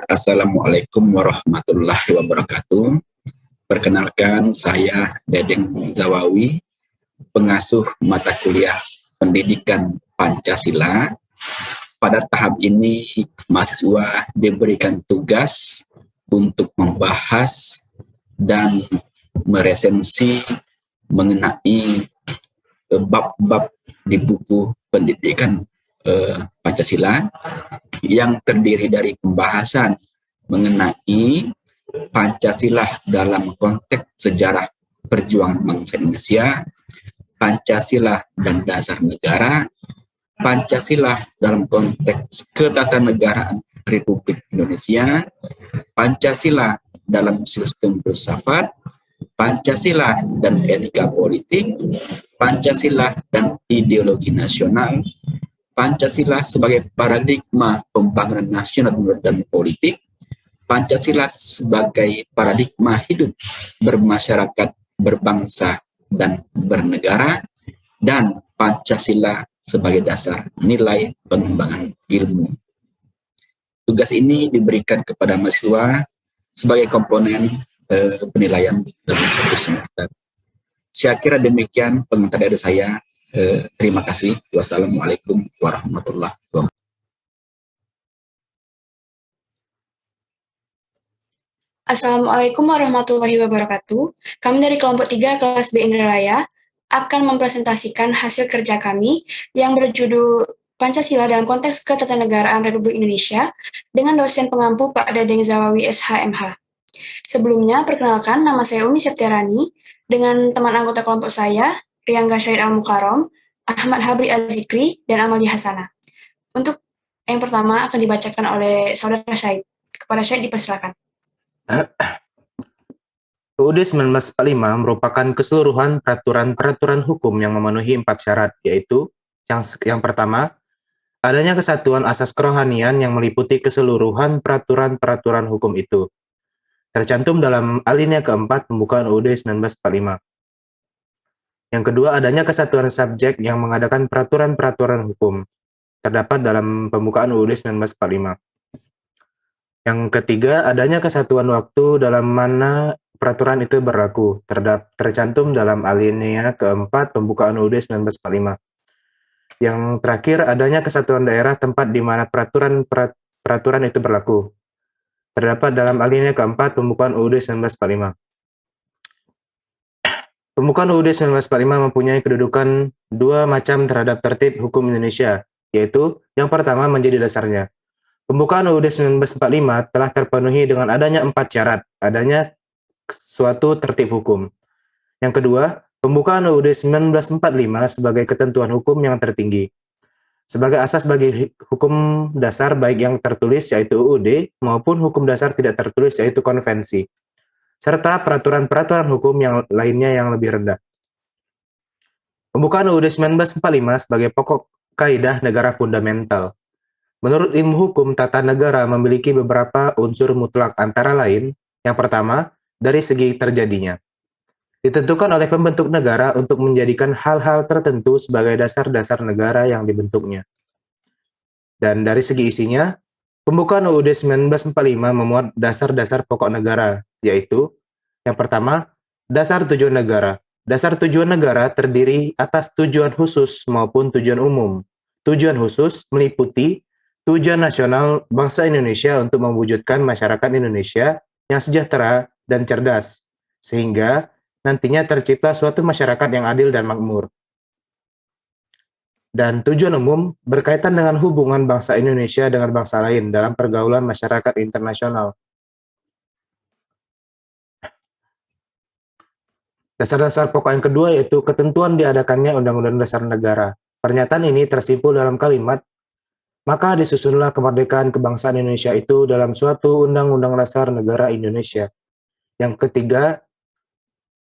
Assalamualaikum warahmatullahi wabarakatuh. Perkenalkan, saya Dedeng Zawawi, pengasuh mata kuliah Pendidikan Pancasila. Pada tahap ini, mahasiswa diberikan tugas untuk membahas dan meresensi mengenai bab-bab di buku Pendidikan Pancasila yang terdiri dari pembahasan mengenai Pancasila dalam konteks sejarah perjuangan bangsa Indonesia, Pancasila dan dasar negara, Pancasila dalam konteks ketatanegaraan Republik Indonesia, Pancasila dalam sistem filsafat, Pancasila dan etika politik, Pancasila dan ideologi nasional, Pancasila sebagai paradigma pembangunan nasional dan politik, Pancasila sebagai paradigma hidup bermasyarakat, berbangsa, dan bernegara, dan Pancasila sebagai dasar nilai pengembangan ilmu. Tugas ini diberikan kepada mahasiswa sebagai komponen penilaian dalam satu semester. Saya kira demikian pengantar dari saya. Terima kasih. Wassalamualaikum warahmatullahi wabarakatuh. Assalamualaikum warahmatullahi wabarakatuh. Kami dari kelompok 3 kelas B Indralaya akan mempresentasikan hasil kerja kami yang berjudul Pancasila dalam konteks ketatanegaraan Republik Indonesia dengan dosen pengampu Pak Dedeng Zawawi SHMH. Sebelumnya, perkenalkan, nama saya Umi Septiarani dengan teman anggota kelompok saya, Riyangga Syahid Al-Mukarram, Ahmad Habri Al-Zikri, dan Amalia Hasana. Untuk yang pertama akan dibacakan oleh Saudara Syahid. Kepada Syahid dipersilakan. UUD 1945 merupakan keseluruhan peraturan-peraturan hukum yang memenuhi 4 syarat, yaitu yang pertama, adanya kesatuan asas kerohanian yang meliputi keseluruhan peraturan-peraturan hukum itu. Tercantum dalam alinea keempat pembukaan UUD 1945. Yang kedua, adanya kesatuan subjek yang mengadakan peraturan-peraturan hukum. Terdapat dalam pembukaan UUD 1945. Yang ketiga, adanya kesatuan waktu dalam mana peraturan itu berlaku. Tercantum dalam alinea keempat pembukaan UUD 1945. Yang terakhir, adanya kesatuan daerah tempat di mana peraturan itu berlaku. Terdapat dalam alinea keempat pembukaan UUD 1945. Pembukaan UUD 1945 mempunyai kedudukan dua macam terhadap tertib hukum Indonesia, yaitu yang pertama menjadi dasarnya. Pembukaan UUD 1945 telah terpenuhi dengan adanya 4 syarat, adanya suatu tertib hukum. Yang kedua, pembukaan UUD 1945 sebagai ketentuan hukum yang tertinggi. Sebagai asas bagi hukum dasar baik yang tertulis yaitu UUD maupun hukum dasar tidak tertulis yaitu konvensi, serta peraturan-peraturan hukum yang lainnya yang lebih rendah. Pembukaan UUD 1945 sebagai pokok kaidah negara fundamental. Menurut ilmu hukum, tata negara memiliki beberapa unsur mutlak antara lain, yang pertama, dari segi terjadinya. Ditentukan oleh pembentuk negara untuk menjadikan hal-hal tertentu sebagai dasar-dasar negara yang dibentuknya. Dan dari segi isinya, pembukaan UUD 1945 memuat dasar-dasar pokok negara, yaitu yang pertama, dasar tujuan negara. Dasar tujuan negara terdiri atas tujuan khusus maupun tujuan umum. Tujuan khusus meliputi tujuan nasional bangsa Indonesia untuk mewujudkan masyarakat Indonesia yang sejahtera dan cerdas, sehingga nantinya tercipta suatu masyarakat yang adil dan makmur. Dan tujuan umum berkaitan dengan hubungan bangsa Indonesia dengan bangsa lain dalam pergaulan masyarakat internasional. Dasar-dasar pokok yang kedua yaitu ketentuan diadakannya Undang-Undang Dasar Negara. Pernyataan ini tersimpul dalam kalimat, maka disusunlah kemerdekaan kebangsaan Indonesia itu dalam suatu Undang-Undang Dasar Negara Indonesia. Yang ketiga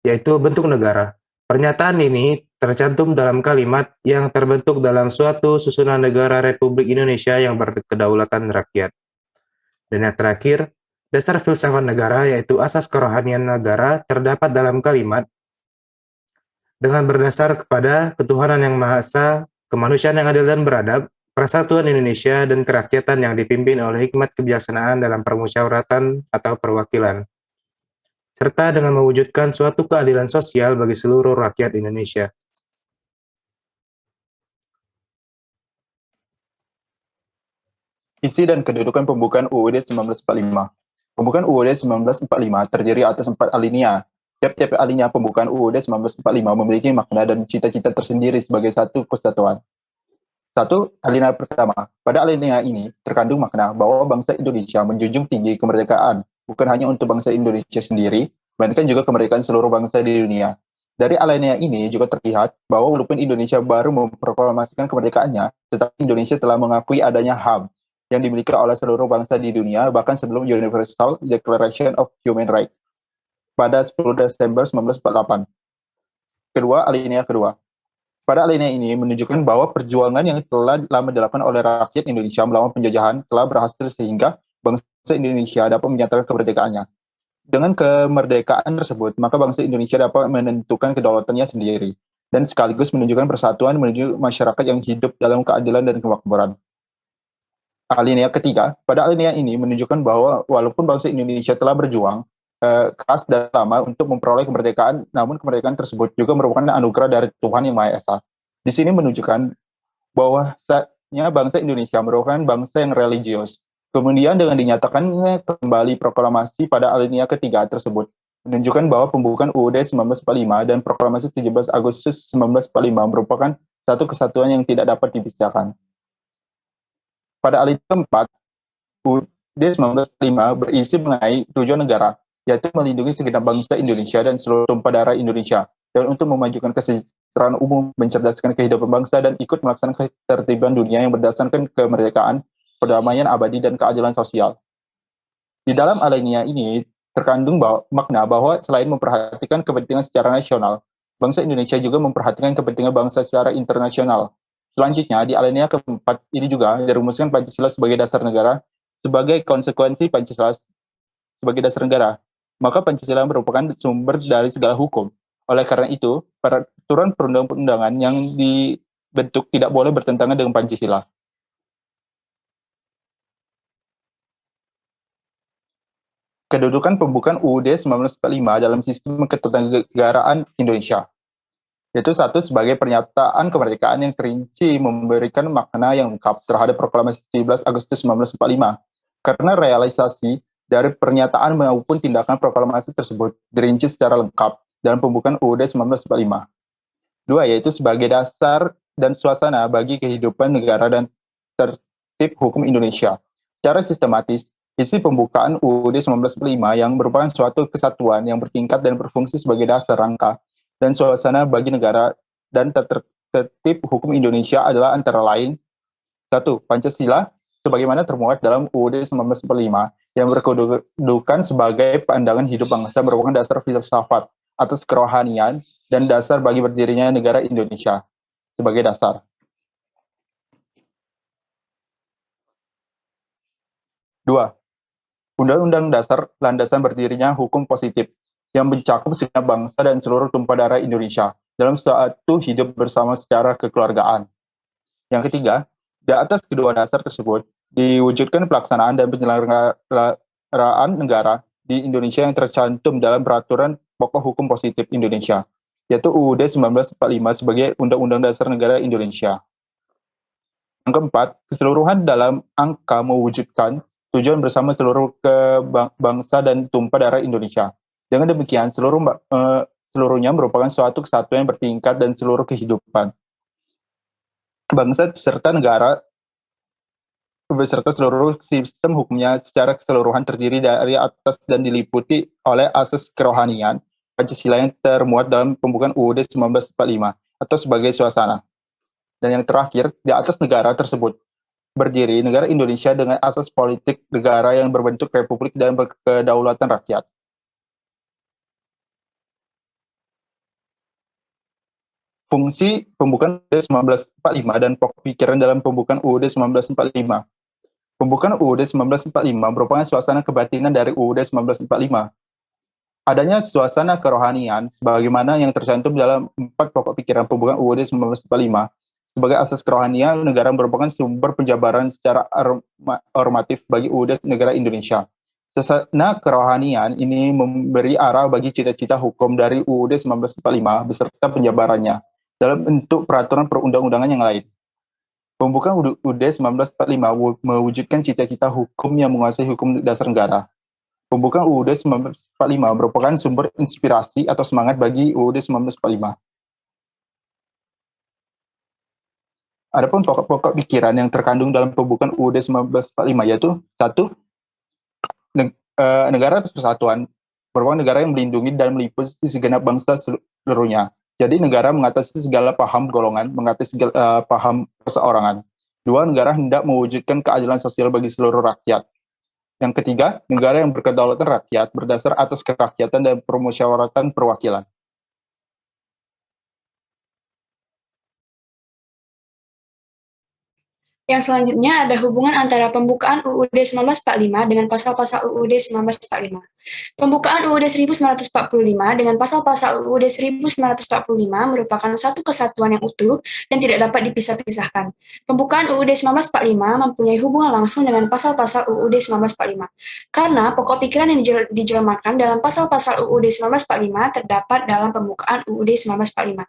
yaitu bentuk negara. Pernyataan ini tercantum dalam kalimat yang terbentuk dalam suatu susunan negara Republik Indonesia yang berkedaulatan rakyat. Dan yang terakhir, dasar filsafat negara yaitu asas kerohanian negara terdapat dalam kalimat dengan berdasar kepada ketuhanan yang Maha Esa, kemanusiaan yang adil dan beradab, persatuan Indonesia dan kerakyatan yang dipimpin oleh hikmat kebijaksanaan dalam permusyawaratan atau perwakilan, serta dengan mewujudkan suatu keadilan sosial bagi seluruh rakyat Indonesia. Isi dan kedudukan pembukaan UUD 1945. Pembukaan UUD 1945 terdiri atas 4 alinea. Tiap-tiap alinea pembukaan UUD 1945 memiliki makna dan cita-cita tersendiri sebagai satu kesatuan. 1. Alinea pertama. Pada alinea ini terkandung makna bahwa bangsa Indonesia menjunjung tinggi kemerdekaan, bukan hanya untuk bangsa Indonesia sendiri, melainkan juga kemerdekaan seluruh bangsa di dunia. Dari alinea ini juga terlihat bahwa walaupun Indonesia baru memproklamasikan kemerdekaannya, tetapi Indonesia telah mengakui adanya HAM yang dimiliki oleh seluruh bangsa di dunia, bahkan sebelum Universal Declaration of Human Rights pada 10 Desember 1948. Kedua, alinea kedua. Pada alinea ini menunjukkan bahwa perjuangan yang telah lama dilakukan oleh rakyat Indonesia melawan penjajahan telah berhasil sehingga bangsa Indonesia dapat menyatakan kemerdekaannya. Dengan kemerdekaan tersebut, maka bangsa Indonesia dapat menentukan kedaulatannya sendiri dan sekaligus menunjukkan persatuan menuju masyarakat yang hidup dalam keadilan dan kemakmuran. Alinea ketiga, pada alinea ini menunjukkan bahwa walaupun bangsa Indonesia telah berjuang keras dan lama untuk memperoleh kemerdekaan, namun kemerdekaan tersebut juga merupakan anugerah dari Tuhan Yang Maha Esa. Di sini menunjukkan bahwasanya bangsa Indonesia merupakan bangsa yang religius. Kemudian dengan dinyatakannya kembali proklamasi pada alinea ketiga tersebut, menunjukkan bahwa pembukaan UUD 1945 dan proklamasi 17 Agustus 1945 merupakan satu kesatuan yang tidak dapat dipisahkan. Pada alinea keempat, UUD 1945 berisi mengenai tujuan negara, yaitu melindungi segenap bangsa Indonesia dan seluruh tumpah darah Indonesia, dan untuk memajukan kesejahteraan umum, mencerdaskan kehidupan bangsa, dan ikut melaksanakan ketertiban dunia yang berdasarkan kemerdekaan, perdamaian abadi, dan keadilan sosial. Di dalam alinea ini terkandung makna bahwa selain memperhatikan kepentingan secara nasional, bangsa Indonesia juga memperhatikan kepentingan bangsa secara internasional. Selanjutnya, di alinea keempat ini juga dirumuskan Pancasila sebagai dasar negara. Sebagai konsekuensi Pancasila sebagai dasar negara, maka Pancasila merupakan sumber dari segala hukum. Oleh karena itu, peraturan perundang-undangan yang dibentuk tidak boleh bertentangan dengan Pancasila. Kedudukan pembukaan UUD 1945 dalam sistem ketatanegaraan Indonesia, yaitu satu, sebagai pernyataan kemerdekaan yang terinci memberikan makna yang lengkap terhadap proklamasi 17 Agustus 1945, karena realisasi dari pernyataan maupun tindakan proklamasi tersebut dirinci secara lengkap dalam pembukaan UUD 1945. Dua, yaitu sebagai dasar dan suasana bagi kehidupan negara dan tertib hukum Indonesia. Secara sistematis, isi pembukaan UUD 1945 yang merupakan suatu kesatuan yang bertingkat dan berfungsi sebagai dasar rangka dan suasana bagi negara dan tertib hukum Indonesia adalah antara lain: 1. Pancasila sebagaimana termuat dalam UUD 1945 yang berkedudukan sebagai pandangan hidup bangsa, merupakan dasar filsafat atas kerohanian dan dasar bagi berdirinya negara Indonesia sebagai dasar. 2. Undang-Undang Dasar landasan berdirinya hukum positif yang mencakup segenap bangsa dan seluruh tumpah darah Indonesia dalam suatu hidup bersama secara kekeluargaan. Yang ketiga, di atas kedua dasar tersebut diwujudkan pelaksanaan dan penyelenggaraan negara di Indonesia yang tercantum dalam peraturan pokok hukum positif Indonesia, yaitu UUD 1945 sebagai Undang-Undang Dasar Negara Indonesia. Yang keempat, keseluruhan dalam angka mewujudkan tujuan bersama seluruh bangsa dan tumpah darah Indonesia. Dengan demikian, seluruhnya merupakan suatu kesatuan yang bertingkat dan seluruh kehidupan bangsa serta negara beserta seluruh sistem hukumnya secara keseluruhan terdiri dari atas dan diliputi oleh asas kerohanian Pancasila yang termuat dalam pembukaan UUD 1945 atau sebagai suasana. Dan yang terakhir, di atas negara tersebut berdiri negara Indonesia dengan asas politik negara yang berbentuk republik dan berkedaulatan rakyat. Fungsi pembukaan UUD 1945 dan pokok pikiran dalam pembukaan UUD 1945. Pembukaan UUD 1945 merupakan suasana kebatinan dari UUD 1945. Adanya suasana kerohanian sebagaimana yang tercantum dalam 4 pokok pikiran pembukaan UUD 1945 Sebagai asas kerohanian, negara merupakan sumber penjabaran secara normatif bagi UUD negara Indonesia. Sesana kerohanian ini memberi arah bagi cita-cita hukum dari UUD 1945 beserta penjabarannya dalam bentuk peraturan perundang-undangan yang lain. Pembukaan UUD 1945 mewujudkan cita-cita hukum yang menguasai hukum dasar negara. Pembukaan UUD 1945 merupakan sumber inspirasi atau semangat bagi UUD 1945. Adapun pokok-pokok pikiran yang terkandung dalam pembukaan UUD 1945 yaitu 1. Negara persatuan merupakan negara yang melindungi dan meliputi segenap bangsa seluruhnya. Jadi negara mengatasi segala paham golongan, mengatasi segala paham perseorangan. 2. Negara hendak mewujudkan keadilan sosial bagi seluruh rakyat. Yang ketiga, negara yang berkedaulatan rakyat berdasar atas kerakyatan dan permusyawaratan perwakilan. Yang selanjutnya ada hubungan antara pembukaan UUD 1945 dengan pasal-pasal UUD 1945. Pembukaan UUD 1945 dengan pasal-pasal UUD 1945 merupakan satu kesatuan yang utuh dan tidak dapat dipisah-pisahkan. Pembukaan UUD 1945 mempunyai hubungan langsung dengan pasal-pasal UUD 1945. Karena pokok pikiran yang dijelmakan dalam pasal-pasal UUD 1945 terdapat dalam pembukaan UUD 1945.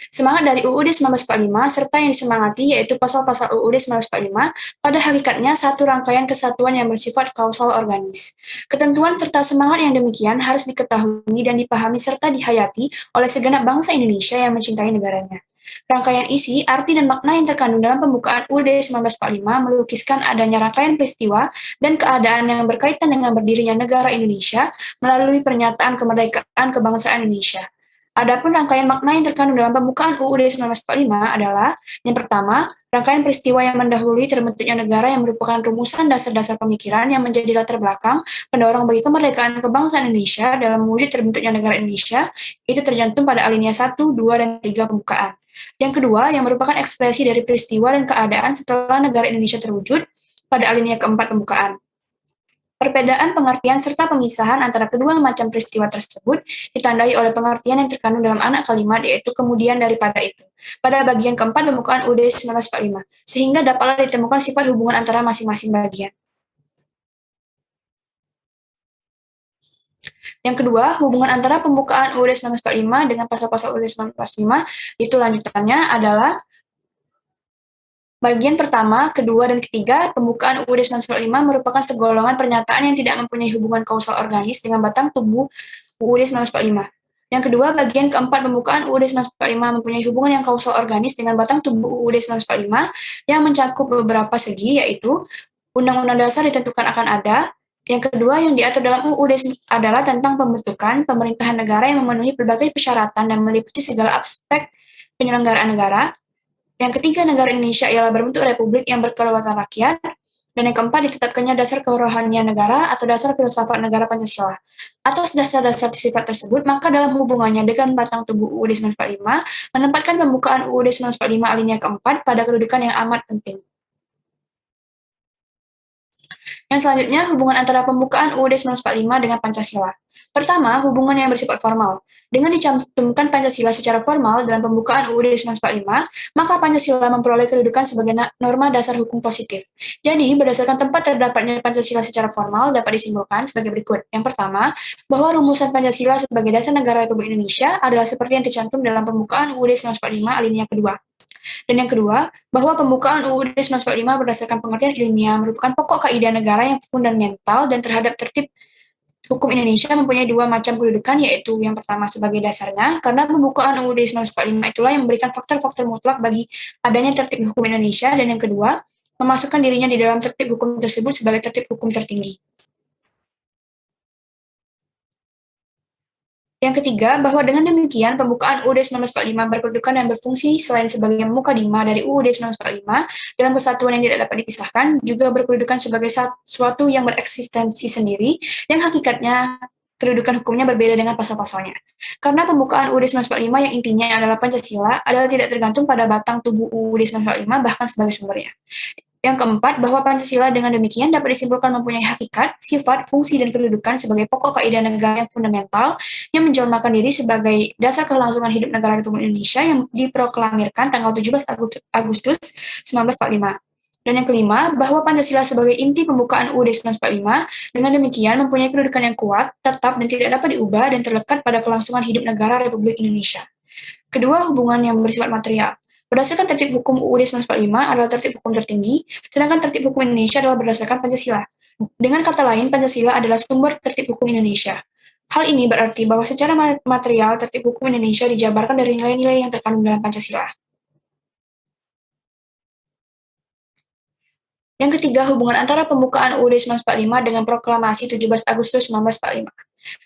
Semangat dari UUD 1945 serta yang disemangati yaitu pasal-pasal UUD 1945 pada hakikatnya satu rangkaian kesatuan yang bersifat kausal organis. Ketentuan serta semangat yang demikian harus diketahui dan dipahami serta dihayati oleh segenap bangsa Indonesia yang mencintai negaranya. Rangkaian isi, arti, dan makna yang terkandung dalam pembukaan UUD 1945 melukiskan adanya rangkaian peristiwa dan keadaan yang berkaitan dengan berdirinya negara Indonesia melalui pernyataan kemerdekaan kebangsaan Indonesia. Adapun rangkaian makna yang terkandung dalam pembukaan UUD 1945 adalah yang pertama, rangkaian peristiwa yang mendahului terbentuknya negara yang merupakan rumusan dasar-dasar pemikiran yang menjadi latar belakang pendorong bagi kemerdekaan kebangsaan Indonesia dalam mewujud terbentuknya negara Indonesia, itu tercantum pada alinea 1, 2, dan 3 pembukaan. Yang kedua, yang merupakan ekspresi dari peristiwa dan keadaan setelah negara Indonesia terwujud pada alinea keempat pembukaan. Perbedaan pengertian serta pemisahan antara kedua macam peristiwa tersebut ditandai oleh pengertian yang terkandung dalam anak kalimat yaitu kemudian daripada itu. Pada bagian keempat pembukaan UUD 1945, sehingga dapatlah ditemukan sifat hubungan antara masing-masing bagian. Yang kedua, hubungan antara pembukaan UUD 1945 dengan pasal-pasal UUD 1945 itu lanjutannya adalah bagian pertama, kedua, dan ketiga, pembukaan UUD 1945 merupakan segolongan pernyataan yang tidak mempunyai hubungan kausal organis dengan batang tubuh UUD 1945. Yang kedua, bagian keempat pembukaan UUD 1945 mempunyai hubungan yang kausal organis dengan batang tubuh UUD 1945 yang mencakup beberapa segi, yaitu Undang-Undang Dasar ditentukan akan ada. Yang kedua, yang diatur dalam UUD adalah tentang pembentukan pemerintahan negara yang memenuhi berbagai persyaratan dan meliputi segala aspek penyelenggaraan negara. Yang ketiga, negara Indonesia ialah berbentuk republik yang berkedaulatan rakyat. Dan yang keempat, ditetapkannya dasar kerohanian negara atau dasar filsafat negara Pancasila. Atas dasar-dasar sifat tersebut, maka dalam hubungannya dengan batang tubuh UUD 1945, menempatkan pembukaan UUD 1945 alinea keempat pada kedudukan yang amat penting. Yang selanjutnya, hubungan antara pembukaan UUD 1945 dengan Pancasila. Pertama, hubungan yang bersifat formal. Dengan dicantumkan Pancasila secara formal dalam pembukaan UUD 1945, maka Pancasila memperoleh kedudukan sebagai norma dasar hukum positif. Jadi, berdasarkan tempat terdapatnya Pancasila secara formal dapat disimpulkan sebagai berikut. Yang pertama, bahwa rumusan Pancasila sebagai dasar negara Republik Indonesia adalah seperti yang tercantum dalam pembukaan UUD 1945 alinea kedua. Dan yang kedua, bahwa pembukaan UUD 1945 berdasarkan pengertian ilmiah merupakan pokok kaidah negara yang fundamental dan terhadap tertib hukum Indonesia mempunyai dua macam kedudukan, yaitu yang pertama sebagai dasarnya, karena pembukaan UUD 1945 itulah yang memberikan faktor-faktor mutlak bagi adanya tertib hukum Indonesia, dan yang kedua, memasukkan dirinya di dalam tertib hukum tersebut sebagai tertib hukum tertinggi. Yang ketiga, bahwa dengan demikian pembukaan UUD 1945 berkedudukan dan berfungsi selain sebagai mukadimah dari UUD 1945 dalam kesatuan yang tidak dapat dipisahkan, juga berkedudukan sebagai suatu yang bereksistensi sendiri, yang hakikatnya kedudukan hukumnya berbeda dengan pasal-pasalnya. Karena pembukaan UUD 1945 yang intinya adalah Pancasila adalah tidak tergantung pada batang tubuh UUD 1945 bahkan sebagai sumbernya. Yang keempat, bahwa Pancasila dengan demikian dapat disimpulkan mempunyai hakikat, sifat, fungsi, dan kedudukan sebagai pokok kaidah negara yang fundamental yang menjelmakan diri sebagai dasar kelangsungan hidup negara Republik Indonesia yang diproklamirkan tanggal 17 Agustus 1945. Dan yang kelima, bahwa Pancasila sebagai inti pembukaan UUD 1945 dengan demikian mempunyai kedudukan yang kuat, tetap, dan tidak dapat diubah dan terlekat pada kelangsungan hidup negara Republik Indonesia. Kedua, hubungan yang bersifat material. Berdasarkan tertib hukum UUD 1945 adalah tertib hukum tertinggi, sedangkan tertib hukum Indonesia adalah berdasarkan Pancasila. Dengan kata lain, Pancasila adalah sumber tertib hukum Indonesia. Hal ini berarti bahwa secara material tertib hukum Indonesia dijabarkan dari nilai-nilai yang terkandung dalam Pancasila. Yang ketiga, hubungan antara pembukaan UUD 1945 dengan proklamasi 17 Agustus 1945.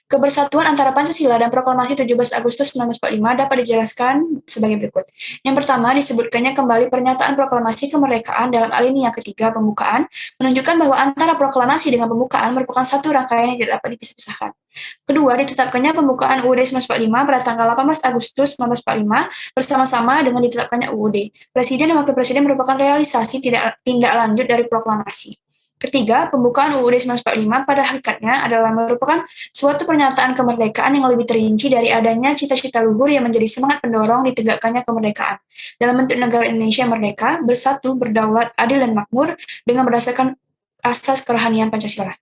Kebersatuan antara Pancasila dan Proklamasi 17 Agustus 1945 dapat dijelaskan sebagai berikut. Yang pertama, disebutkannya kembali pernyataan proklamasi kemerdekaan dalam alinea ketiga pembukaan, menunjukkan bahwa antara proklamasi dengan pembukaan merupakan satu rangkaian yang tidak dapat dipisah-pisahkan. Kedua, ditetapkannya pembukaan UUD 1945 pada tanggal 18 Agustus 1945 bersama-sama dengan ditetapkannya UUD. Presiden dan Wakil Presiden merupakan realisasi tindak lanjut dari proklamasi. Ketiga, pembukaan UUD 1945 pada hakikatnya adalah merupakan suatu pernyataan kemerdekaan yang lebih terinci dari adanya cita-cita luhur yang menjadi semangat pendorong ditegakkannya kemerdekaan dalam bentuk negara Indonesia yang merdeka, bersatu, berdaulat, adil, dan makmur dengan berdasarkan asas kerohanian Pancasila.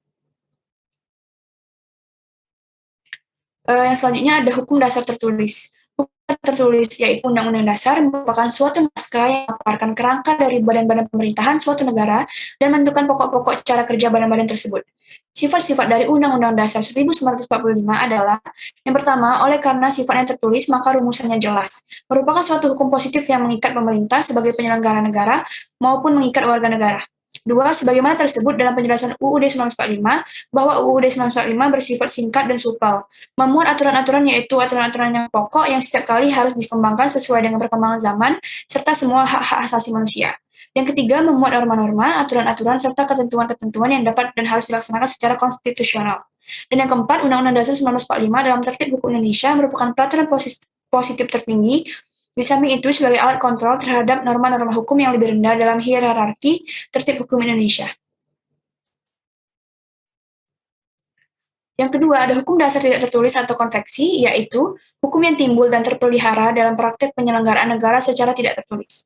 Yang selanjutnya ada hukum dasar tertulis. Tertulis yaitu Undang-Undang Dasar merupakan suatu naskah yang memaparkan kerangka dari badan-badan pemerintahan suatu negara dan menentukan pokok-pokok cara kerja badan-badan tersebut. Sifat-sifat dari Undang-Undang Dasar 1945 adalah, yang pertama, oleh karena sifatnya tertulis maka rumusannya jelas, merupakan suatu hukum positif yang mengikat pemerintah sebagai penyelenggara negara maupun mengikat warga negara. Dua, sebagaimana tersebut dalam penjelasan UUD 1945, bahwa UUD 1945 bersifat singkat dan supel, memuat aturan-aturan yaitu aturan-aturan yang pokok yang setiap kali harus dikembangkan sesuai dengan perkembangan zaman, serta semua hak-hak asasi manusia. Yang ketiga, memuat norma-norma, aturan-aturan, serta ketentuan-ketentuan yang dapat dan harus dilaksanakan secara konstitusional. Dan yang keempat, Undang-Undang Dasar 1945 dalam tertib hukum Indonesia merupakan peraturan positif tertinggi. Di samping itu, sebagai alat kontrol terhadap norma-norma hukum yang lebih rendah dalam hierarki tertib hukum Indonesia. Yang kedua, ada hukum dasar tidak tertulis atau konveksi, yaitu hukum yang timbul dan terpelihara dalam praktek penyelenggaraan negara secara tidak tertulis.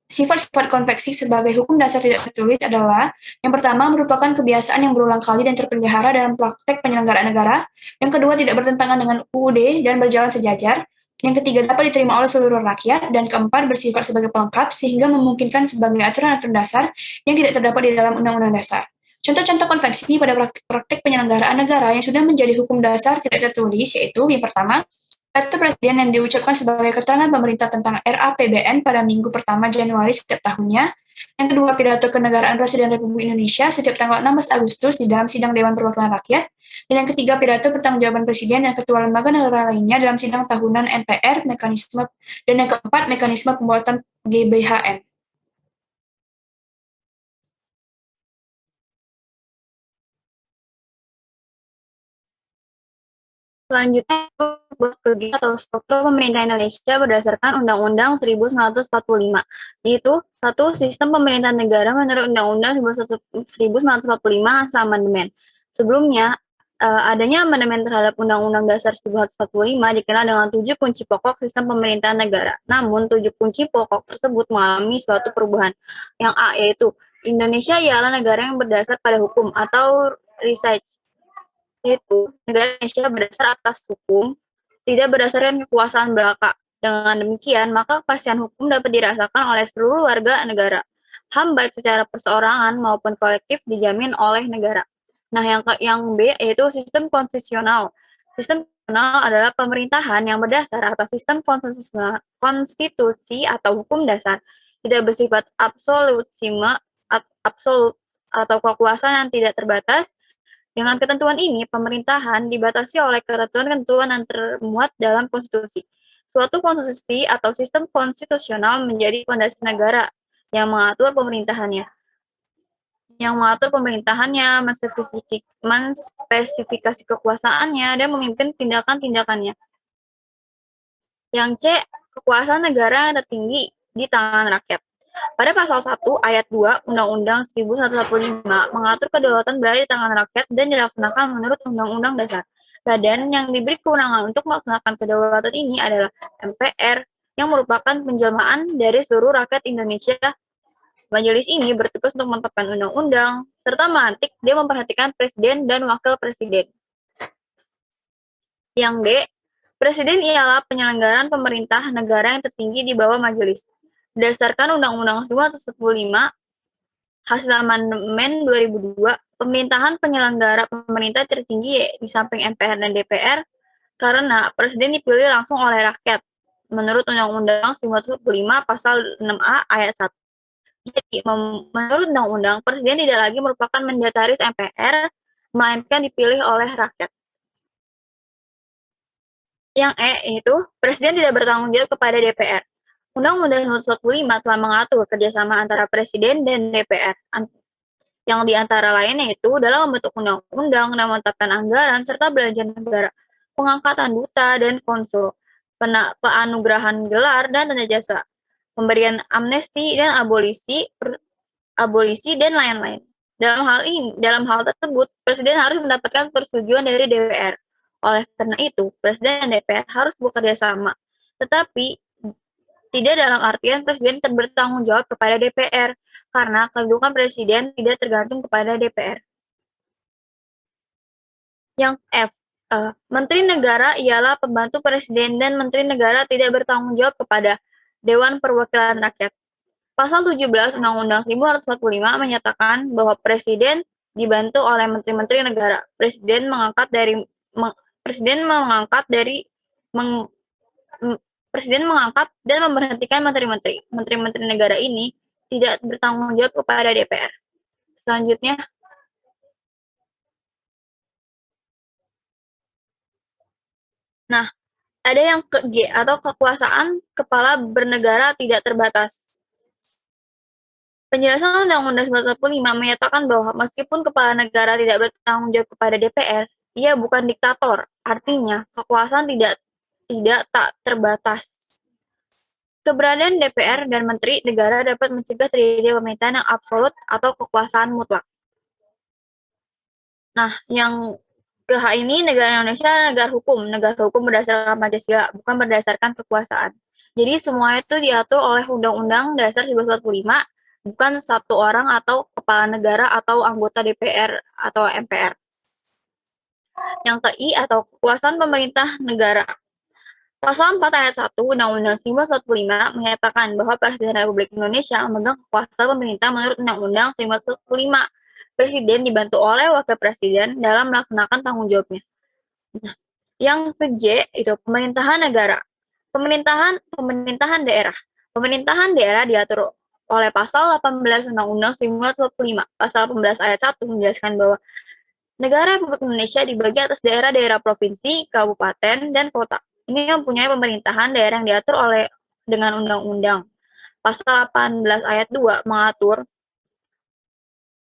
Sifat-sifat konveksi sebagai hukum dasar tidak tertulis adalah, yang pertama, merupakan kebiasaan yang berulang kali dan terpelihara dalam praktek penyelenggaraan negara. Yang kedua, tidak bertentangan dengan UUD dan berjalan sejajar. Yang ketiga, dapat diterima oleh seluruh rakyat. Dan keempat, bersifat sebagai pelengkap sehingga memungkinkan sebagai aturan-aturan dasar yang tidak terdapat di dalam Undang-Undang Dasar. Contoh-contoh konveksi pada praktek penyelenggaraan negara yang sudah menjadi hukum dasar tidak tertulis yaitu, yang pertama, pidato Presiden yang diucapkan sebagai keterangan pemerintah tentang RAPBN pada minggu pertama Januari setiap tahunnya. Yang kedua, pidato kenegaraan Presiden Republik Indonesia setiap tanggal 16 Agustus di dalam sidang Dewan Perwakilan Rakyat. Dan yang ketiga, pidato pertanggungjawaban Presiden dan Ketua Lembaga Negara lainnya dalam sidang tahunan MPR, mekanisme. Dan yang keempat, mekanisme pembuatan GBHN. Selanjutnya, kegiatan atau struktur pemerintah Indonesia berdasarkan Undang-Undang 1945, yaitu satu, sistem pemerintahan negara menurut Undang-Undang 1945 hasil amandemen. Sebelumnya, adanya amandemen terhadap Undang-Undang Dasar 1945 dikenal dengan 7 kunci pokok sistem pemerintahan negara. Namun, 7 kunci pokok tersebut mengalami suatu perubahan. Yang A, yaitu Indonesia ialah negara yang berdasar pada hukum atau research, yaitu negara Indonesia berdasar atas hukum, tidak berdasarkan kekuasaan belaka. Dengan demikian, maka kepastian hukum dapat dirasakan oleh seluruh warga negara. HAM baik secara perseorangan maupun kolektif dijamin oleh negara. Nah, yang B yaitu sistem konstitusional. Sistem konstitusional adalah pemerintahan yang berdasar atas sistem konstitusi atau hukum dasar, tidak bersifat absolut atau kekuasaan yang tidak terbatas. Dengan ketentuan ini, pemerintahan dibatasi oleh ketentuan-ketentuan yang termuat dalam konstitusi. Suatu konstitusi atau sistem konstitusional menjadi fondasi negara yang mengatur pemerintahannya. Menspesifikasi kekuasaannya, dan memimpin tindakan-tindakannya. Yang C, kekuasaan negara yang tertinggi di tangan rakyat. Pada pasal 1 ayat 2 Undang-Undang 1145 mengatur kedaulatan berada di tangan rakyat dan dilaksanakan menurut Undang-Undang Dasar. Badan yang diberi kewenangan untuk melaksanakan kedaulatan ini adalah MPR, yang merupakan penjelmaan dari seluruh rakyat Indonesia. Majelis ini bertugas untuk menetapkan undang-undang, serta melantik dan memperhatikan presiden dan wakil presiden. Yang D, presiden ialah penyelenggaraan pemerintah negara yang tertinggi di bawah majelis. Berdasarkan Undang-Undang 1945, hasil amandemen 2002, pemerintahan penyelenggara pemerintah tertinggi di samping MPR dan DPR, karena presiden dipilih langsung oleh rakyat, menurut Undang-Undang 1945 pasal 6A ayat 1. Jadi, menurut Undang-Undang, presiden tidak lagi merupakan mandataris MPR, melainkan dipilih oleh rakyat. Yang E itu, presiden tidak bertanggung jawab kepada DPR. Undang-Undang 1945 telah mengatur kerjasama antara presiden dan DPR, yang diantara lainnya itu dalam membentuk undang-undang dan menetapkan anggaran serta belanja negara, pengangkatan duta dan konsul, penganugerahan gelar dan tanda jasa, pemberian amnesti dan abolisi dan lain-lain. Dalam hal tersebut, presiden harus mendapatkan persetujuan dari DPR. Oleh karena itu, presiden dan DPR harus bekerja sama. Tetapi tidak dalam artian presiden bertanggung jawab kepada DPR, karena kedudukan presiden tidak tergantung kepada DPR. Yang F, Menteri Negara ialah pembantu presiden dan Menteri Negara tidak bertanggung jawab kepada Dewan Perwakilan Rakyat. Pasal 17 Undang-Undang 1945 menyatakan bahwa presiden dibantu oleh menteri-menteri negara. Presiden mengangkat dan memberhentikan menteri-menteri. Menteri-menteri negara ini tidak bertanggung jawab kepada DPR. Selanjutnya, nah, ada yang ke G atau kekuasaan kepala bernegara tidak terbatas. Penjelasan Undang-Undang 1945 menyatakan bahwa meskipun kepala negara tidak bertanggung jawab kepada DPR, ia bukan diktator. Artinya, kekuasaan tidak tak terbatas. Keberadaan DPR dan Menteri Negara dapat mencegah terjadinya pemerintahan yang absolut atau kekuasaan mutlak. Nah, yang ke H ini negara Indonesia negara hukum berdasarkan Pancasila, bukan berdasarkan kekuasaan. Jadi semua itu diatur oleh Undang-Undang Dasar 1945, bukan satu orang atau kepala negara atau anggota DPR atau MPR. Yang ke I atau kekuasaan pemerintah negara. Pasal 4 ayat 1 Undang-Undang 1945 menyatakan bahwa Presiden Republik Indonesia memegang kekuasaan pemerintah menurut Undang-Undang 1945. Presiden dibantu oleh Wakil Presiden dalam melaksanakan tanggung jawabnya. Nah, yang ke J itu pemerintahan negara. Pemerintahan daerah. Pemerintahan daerah diatur oleh pasal 18 Undang-Undang 1945. Pasal 18 ayat 1 menjelaskan bahwa negara Republik Indonesia dibagi atas daerah-daerah provinsi, kabupaten, dan kota. Ini mempunyai pemerintahan daerah yang diatur dengan undang-undang. Pasal 18 ayat 2 mengatur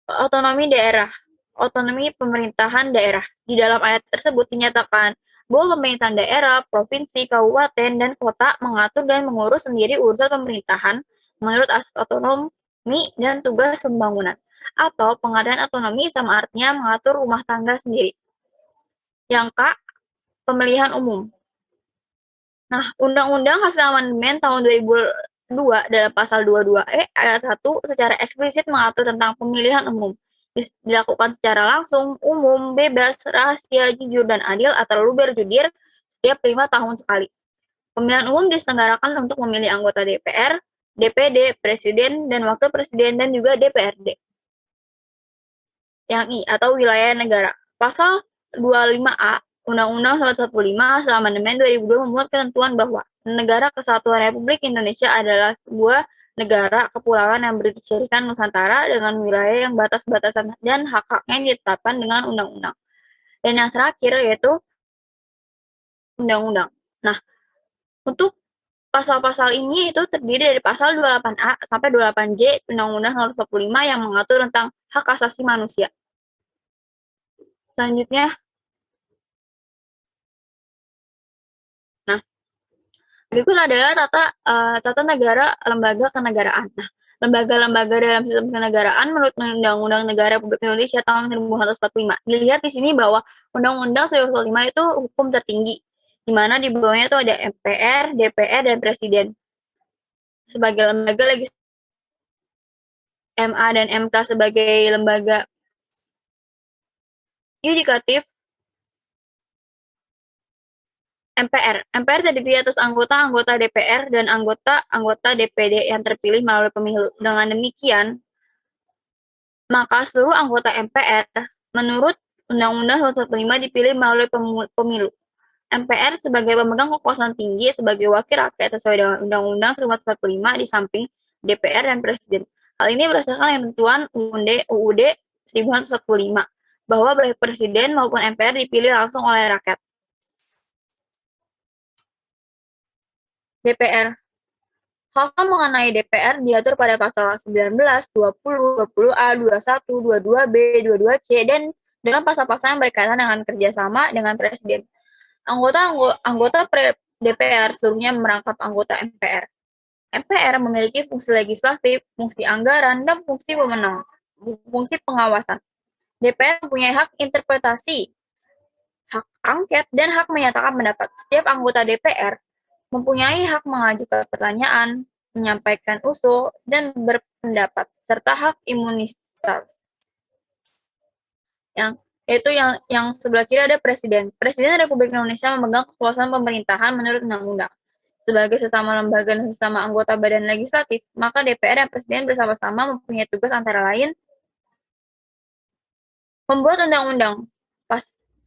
otonomi daerah, otonomi pemerintahan daerah. Di dalam ayat tersebut dinyatakan bahwa pemerintahan daerah, provinsi, kabupaten, dan kota mengatur dan mengurus sendiri urusan pemerintahan menurut asas otonomi dan tugas pembangunan. Atau pengadaan otonomi sama artinya mengatur rumah tangga sendiri. Yang K, pemilihan umum. Nah, Undang-Undang hasil amandemen tahun 2002 dalam pasal 22E ayat 1 secara eksplisit mengatur tentang pemilihan umum. Dilakukan secara langsung, umum, bebas, rahasia, jujur, dan adil atau luber jurdil setiap 5 tahun sekali. Pemilihan umum diselenggarakan untuk memilih anggota DPR, DPD, Presiden, dan Wakil Presiden, dan juga DPRD. Yang I atau wilayah negara. Pasal 25A Undang-Undang 1945 hasil amandemen 2002 memuat ketentuan bahwa Negara Kesatuan Republik Indonesia adalah sebuah negara kepulauan yang berdirikan Nusantara dengan wilayah yang batas-batasan dan hak-haknya yang ditetapkan dengan undang-undang. Dan yang terakhir yaitu undang-undang. Nah, untuk pasal-pasal ini itu terdiri dari pasal 28A sampai 28J Undang-Undang 1945 yang mengatur tentang hak asasi manusia. Selanjutnya, berikut adalah tata negara lembaga kenegaraan. Nah, lembaga-lembaga dalam sistem kenegaraan menurut Undang-Undang Negara Republik Indonesia tahun 1945. Dilihat di sini bahwa Undang-Undang 1945 itu hukum tertinggi, di mana di bawahnya itu ada MPR, DPR, dan Presiden. Sebagai lembaga legislatif, MA dan MK sebagai lembaga yudikatif, MPR terdiri atas anggota-anggota DPR dan anggota-anggota DPD yang terpilih melalui pemilu. Dengan demikian, maka seluruh anggota MPR menurut Undang-Undang 1945 dipilih melalui pemilu. MPR sebagai pemegang kekuasaan tinggi sebagai wakil rakyat sesuai dengan Undang-Undang 1945 di samping DPR dan Presiden. Hal ini berdasarkan ketentuan UUD 1945 bahwa baik Presiden maupun MPR dipilih langsung oleh rakyat. DPR. Hal-hal mengenai DPR diatur pada pasal 19, 20, 20A, 21, 22B, 22C, dan dalam pasal-pasal yang berkaitan dengan kerjasama dengan Presiden. Anggota DPR seluruhnya merangkap anggota MPR. MPR memiliki fungsi legislatif, fungsi anggaran, dan fungsi pengawasan. DPR mempunyai hak interpretasi, hak angket, dan hak menyatakan pendapat. Setiap anggota DPR mempunyai hak mengajukan pertanyaan, menyampaikan usul, dan berpendapat, serta hak imunitas. Yang sebelah kiri ada Presiden. Presiden Republik Indonesia memegang kekuasaan pemerintahan menurut undang-undang. Sebagai sesama lembaga dan sesama anggota badan legislatif, maka DPR dan Presiden bersama-sama mempunyai tugas antara lain membuat undang-undang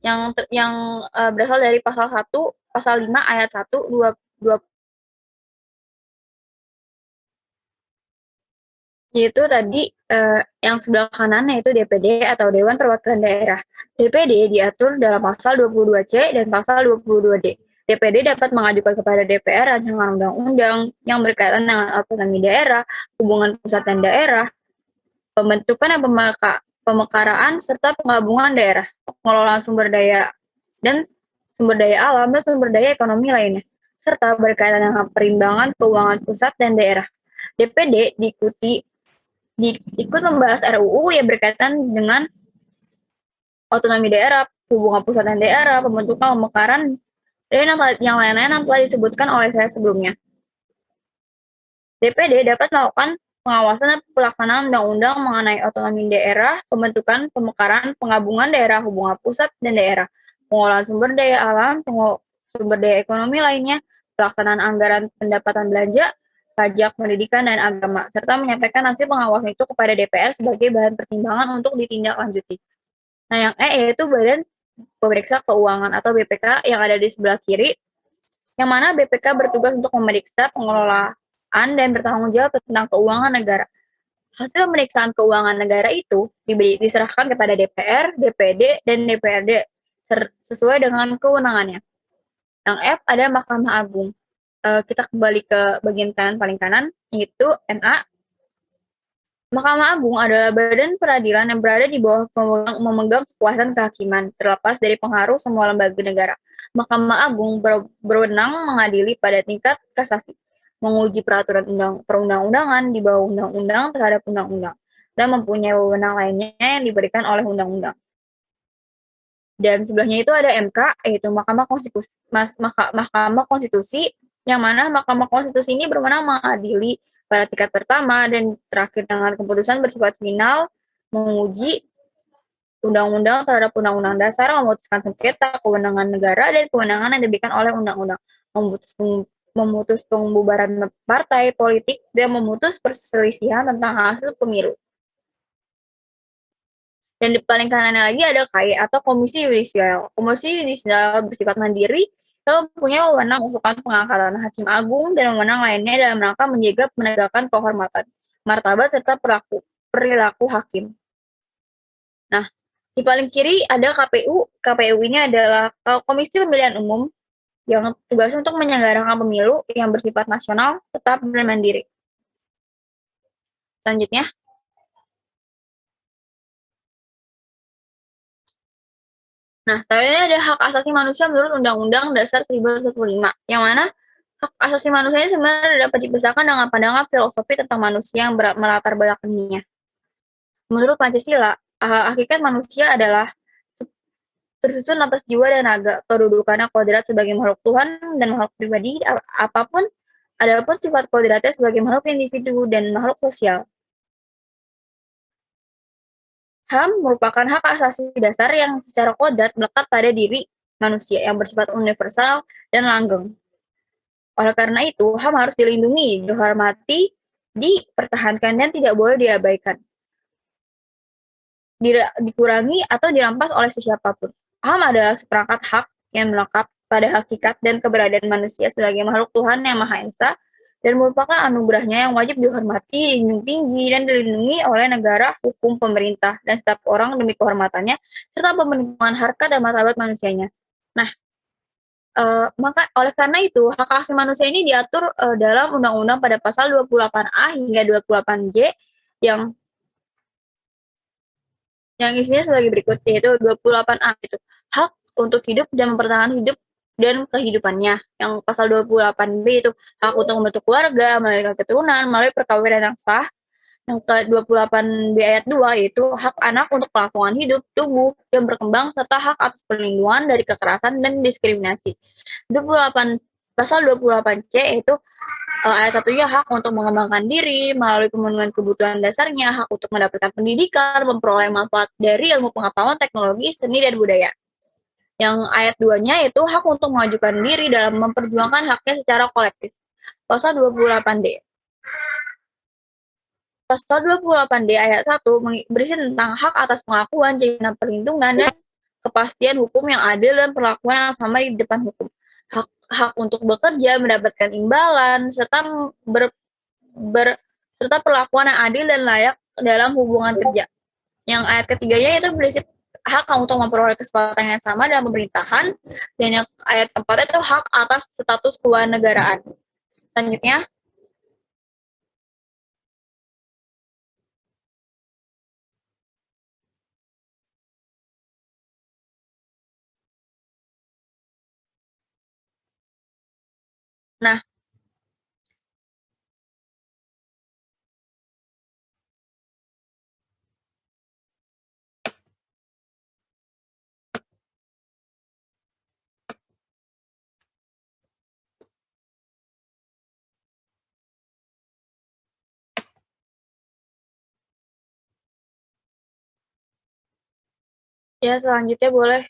yang berasal dari pasal 1, pasal 5 ayat 1, 2, yaitu tadi yang sebelah kanan yaitu DPD atau Dewan Perwakilan Daerah. DPD diatur dalam pasal 22C dan pasal 22D. DPD dapat mengajukan kepada DPR rancangan undang-undang yang berkaitan dengan otonomi daerah, hubungan pusat dan daerah, pembentukan dan pemekaraan serta penggabungan daerah, pengelolaan sumber daya alam dan sumber daya ekonomi lainnya, serta berkaitan dengan perimbangan keuangan pusat dan daerah. DPD ikut membahas RUU yang berkaitan dengan otonomi daerah, hubungan pusat dan daerah, pembentukan, pemekaran, dan yang lain-lain yang telah disebutkan oleh saya sebelumnya. DPD dapat melakukan pengawasan dan pelaksanaan undang-undang mengenai otonomi daerah, pembentukan, pemekaran, penggabungan daerah, hubungan pusat dan daerah, pengelolaan sumber daya alam, sumber daya ekonomi lainnya, pelaksanaan anggaran pendapatan belanja, pajak, pendidikan, dan agama, serta menyampaikan hasil pengawasan itu kepada DPR sebagai bahan pertimbangan untuk ditindaklanjuti. Nah, yang yaitu Badan Pemeriksa Keuangan atau BPK yang ada di sebelah kiri, yang mana BPK bertugas untuk memeriksa pengelolaan dan bertanggung jawab tentang keuangan negara. Hasil pemeriksaan keuangan negara itu diserahkan kepada DPR, DPD, dan DPRD sesuai dengan kewenangannya. Yang F ada Mahkamah Agung. Kita kembali ke bagian kanan paling kanan, yaitu MA. Mahkamah Agung adalah badan peradilan yang berada di bawah memegang kekuasaan kehakiman, terlepas dari pengaruh semua lembaga negara. Mahkamah Agung berwenang mengadili pada tingkat kasasi, menguji peraturan perundang-undangan di bawah undang-undang terhadap undang-undang, dan mempunyai wewenang lainnya yang diberikan oleh undang-undang. Dan sebelahnya itu ada MK, yaitu Mahkamah Konstitusi, yang mana Mahkamah Konstitusi ini berwenang mengadili pada tingkat pertama dan terakhir dengan keputusan bersifat final, menguji undang-undang terhadap undang-undang dasar, memutuskan sengketa, kewenangan negara, dan kewenangan yang diberikan oleh undang-undang, memutus pembubaran partai politik, dan memutus perselisihan tentang hasil pemilu. Dan di paling kanannya lagi ada KY atau Komisi Yudisial. Komisi Yudisial bersifat mandiri, yang mempunyai wewenang usulan pengangkatan hakim agung dan wewenang lainnya dalam rangka menjaga menegakkan kehormatan, martabat serta perilaku hakim. Nah, di paling kiri ada KPU. KPU ini adalah Komisi Pemilihan Umum yang tugasnya untuk menyelenggarakan pemilu yang bersifat nasional, tetap dan mandiri. Selanjutnya. Nah, selanjutnya ada hak asasi manusia menurut Undang-Undang Dasar 1945, yang mana Hak asasi manusia ini sebenarnya dapat dibesarkan dengan pandangan filosofi tentang manusia yang melatar belakanginya. Menurut Pancasila, hakikat manusia adalah tersusun atas jiwa dan raga, kedudukannya kodrat sebagai makhluk Tuhan dan makhluk pribadi, adapun sifat kodratnya sebagai makhluk individu dan makhluk sosial. HAM merupakan hak asasi dasar yang secara kodrat melekat pada diri manusia yang bersifat universal dan langgeng. Oleh karena itu, HAM harus dilindungi, dihormati, dipertahankan, dan tidak boleh diabaikan, dikurangi, atau dirampas oleh siapapun. HAM adalah seperangkat hak yang melekat pada hakikat dan keberadaan manusia sebagai makhluk Tuhan yang Maha Esa, dan merupakan anugerahnya yang wajib dihormati, dijunjung tinggi, dan dilindungi oleh negara, hukum, pemerintah, dan setiap orang demi kehormatannya, serta pemenuhan harkat dan martabat manusianya. Nah, maka oleh karena itu, hak asasi manusia ini diatur dalam Undang-Undang pada pasal 28A hingga 28J yang isinya sebagai berikut, yaitu 28A itu hak untuk hidup dan mempertahankan hidup dan kehidupannya. Yang pasal 28B itu hak untuk membentuk keluarga, melalui keturunan, melalui perkawinan yang sah. Yang ke-28B ayat 2 yaitu hak anak untuk kelangsungan hidup, tumbuh, dan berkembang, serta hak atas perlindungan dari kekerasan dan diskriminasi. 28, pasal 28C itu ayat satunya hak untuk mengembangkan diri melalui pemenuhan kebutuhan dasarnya, hak untuk mendapatkan pendidikan, memperoleh manfaat dari ilmu pengetahuan, teknologi, seni, dan budaya. Yang ayat 2-nya itu hak untuk mengajukan diri dalam memperjuangkan haknya secara kolektif. Pasal 28D. Pasal 28D ayat 1 berisi tentang hak atas pengakuan, jaminan perlindungan, dan kepastian hukum yang adil dan perlakuan yang sama di depan hukum. Hak untuk bekerja, mendapatkan imbalan, serta serta perlakuan yang adil dan layak dalam hubungan kerja. Yang ayat ketiganya itu berisi hak untuk memperoleh kesempatan yang sama dalam pemerintahan, dan yang ayat keempatnya itu hak atas status kewarganegaraan. Selanjutnya, nah, ya selanjutnya boleh.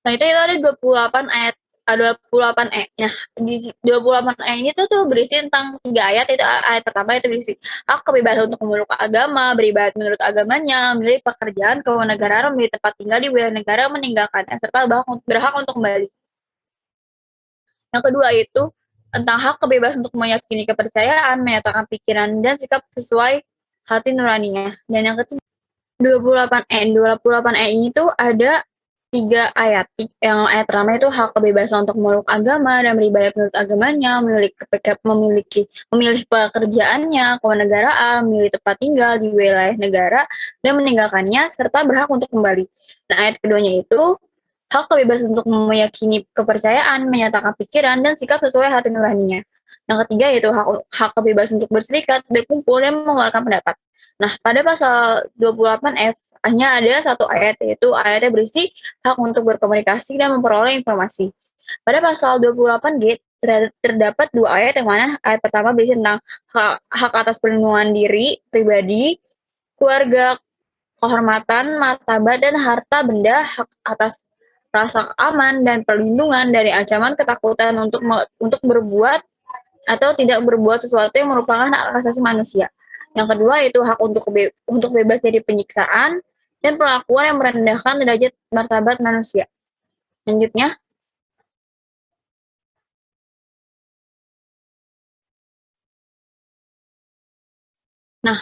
Nah, itu ada 28 ayat 28E. Nah, di 28E ini tuh berisi tentang 3 ayat. Itu ayat pertama itu berisi hak kebebasan untuk memeluk agama, beribadat menurut agamanya, memilih pekerjaan, kewarganegaraan, memilih tempat tinggal di wilayah negara, meninggalkannya, serta berhak untuk kembali. Yang kedua itu tentang hak kebebasan untuk meyakini kepercayaan, menyatakan pikiran dan sikap sesuai hati nuraninya. Dan yang ketiga 28E. 28E ini tuh ada 3 ayat. Yang ayat pertama itu hak kebebasan untuk memeluk agama dan beribadat menurut agamanya, memilih pekerjaannya, kewarganegaraan, memilih tempat tinggal di wilayah negara, dan meninggalkannya, serta berhak untuk kembali. Nah, ayat keduanya itu hak kebebasan untuk meyakini kepercayaan, menyatakan pikiran, dan sikap sesuai hati nuraninya. Yang ketiga yaitu hak kebebasan untuk berserikat, berkumpul, dan mengeluarkan pendapat. Nah, pada pasal 28F hanya ada satu ayat, yaitu ayatnya berisi hak untuk berkomunikasi dan memperoleh informasi. Pada pasal 28G terdapat 2 ayat, yang mana ayat pertama berisi tentang hak atas perlindungan diri, pribadi, keluarga, kehormatan, martabat, dan harta benda, hak atas rasa aman dan perlindungan dari ancaman ketakutan untuk berbuat atau tidak berbuat sesuatu yang merupakan hak asasi manusia. Yang kedua itu hak untuk bebas dari penyiksaan dan perlakuan yang merendahkan derajat martabat manusia. Lanjutnya, nah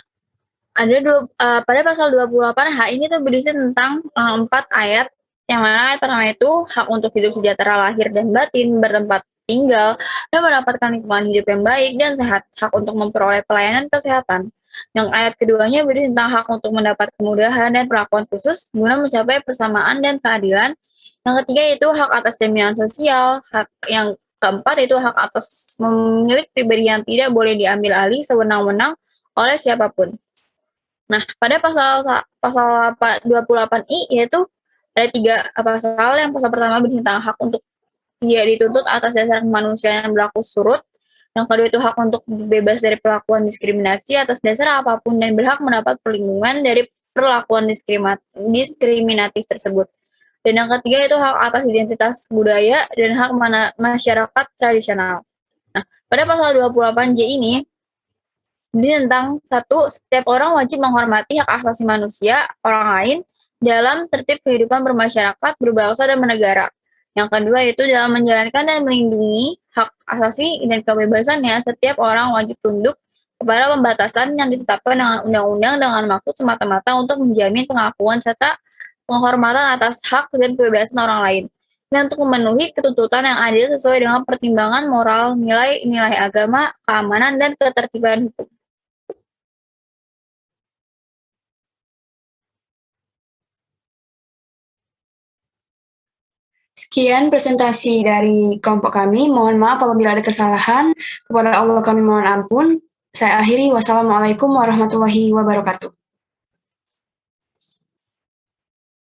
pada pasal 28H ini tuh berisi tentang 4 ayat, yang mana ayat pertama itu hak untuk hidup sejahtera lahir dan batin, bertempat tinggal, dan mendapatkan lingkungan hidup yang baik dan sehat, hak untuk memperoleh pelayanan kesehatan, Yang ayat keduanya berisi tentang hak untuk mendapat kemudahan dan perlakuan khusus guna mencapai persamaan dan keadilan. Yang ketiga itu hak atas jaminan sosial. Yang keempat itu hak atas memiliki pribadi yang tidak boleh diambil alih sewenang-wenang oleh siapapun. Nah, pada pasal 28I yaitu ada 3 pasal. Yang pasal pertama berisi tentang hak untuk tidak dituntut atas dasar kemanusiaan yang berlaku surut. Yang kedua itu hak untuk bebas dari perlakuan diskriminasi atas dasar apapun dan berhak mendapat perlindungan dari perlakuan diskriminatif tersebut. Dan yang ketiga itu hak atas identitas budaya dan hak masyarakat tradisional. Nah, pada pasal 28J ini tentang satu, setiap orang wajib menghormati hak asasi manusia orang lain dalam tertib kehidupan bermasyarakat, berbangsa, dan bernegara. Yang kedua itu dalam menjalankan dan melindungi hak asasi dan kebebasannya, setiap orang wajib tunduk kepada pembatasan yang ditetapkan dengan undang-undang dengan maksud semata-mata untuk menjamin pengakuan serta penghormatan atas hak dan kebebasan orang lain, dan untuk memenuhi ketuntutan yang adil sesuai dengan pertimbangan moral, nilai-nilai agama, keamanan, dan ketertiban hukum. Sekian presentasi dari kelompok kami. Mohon maaf apabila ada kesalahan. Kepada Allah kami mohon ampun. Saya akhiri. Wassalamualaikum warahmatullahi wabarakatuh.